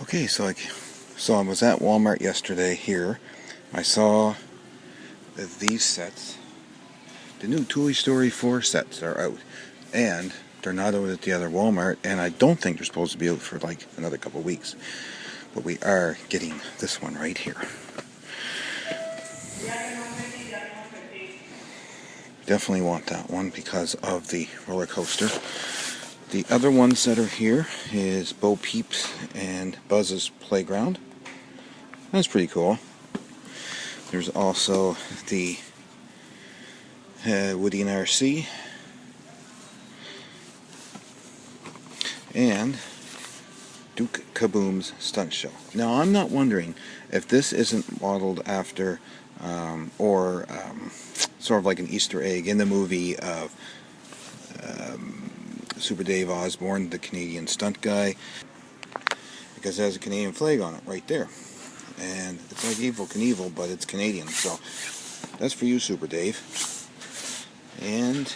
Okay, so I was at Walmart yesterday here. I saw that these sets, the new Toy Story 4 sets are out. And they're not out at the other Walmart, and I don't think they're supposed to be out for like another couple of weeks. But we are getting this one right here. Definitely want that one because of the roller coaster. The other ones that are here is Bo Peep's and Buzz's Playground. That's pretty cool. There's also the Woody and RC and Duke Kaboom's Stunt Show. Now, I'm not wondering if this isn't modeled after or sort of like an Easter egg in the movie of Super Dave Osborne, the Canadian stunt guy, because it has a Canadian flag on it right there. And it's like Evel Knievel, but it's Canadian. So that's for you, Super Dave. And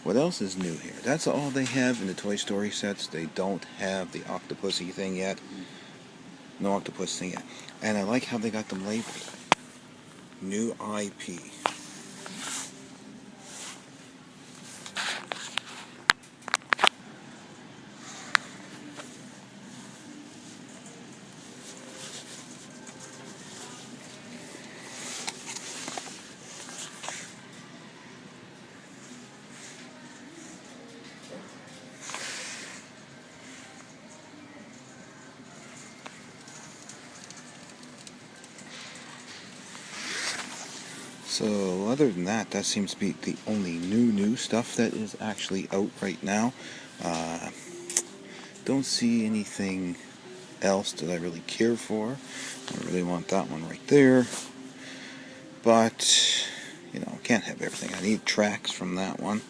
what else is new here? That's all they have in the Toy Story sets. They don't have the Octopussy thing yet. No octopus thing yet. And I like how they got them labeled. New IP. So other than that, that seems to be the only new stuff that is actually out right now. Don't see anything else that I really care for. I really want that one right there. But, you know, can't have everything. I need tracks from that one.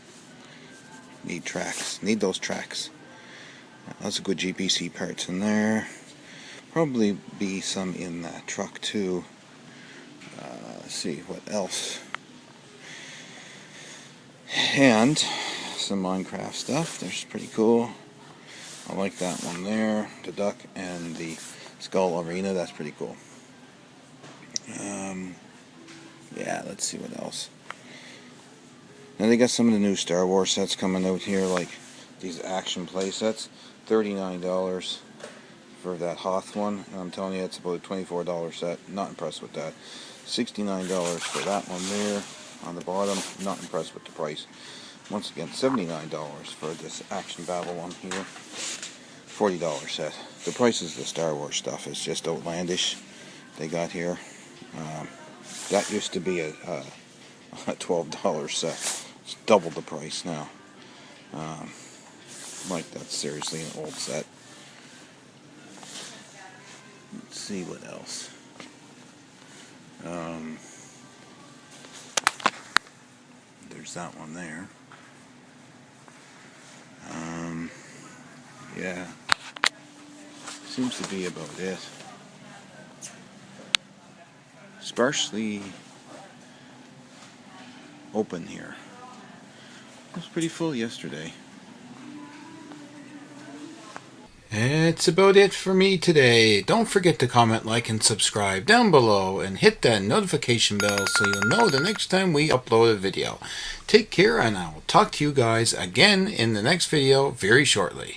Need tracks. Need those tracks. Lots of good GPC parts in there. Probably be some in that truck too. Let's see what else. And some Minecraft stuff. That's pretty cool. I like that one there. The duck and the skull arena. That's pretty cool. Yeah, let's see what else. Now they got some of the new Star Wars sets coming out here, like these action play sets. $39 for that Hoth one. And I'm telling you, it's about a $24 set. Not impressed with that. $69 for that one there on the bottom. Not impressed with the price. Once again, $79 for this action battle one here. $40 set. The prices of the Star Wars stuff is just outlandish. They got here. That used to be a $12 set. It's double the price now. Like, that's seriously an old set. Let's see what else. There's that one there. Yeah. Seems to be about it. Sparsely open here. It was pretty full yesterday. It's about it for me today. Don't forget to comment, like, and subscribe down below, and hit that notification bell so you'll know the next time we upload a video. Take care, and I will talk to you guys again in the next video very shortly.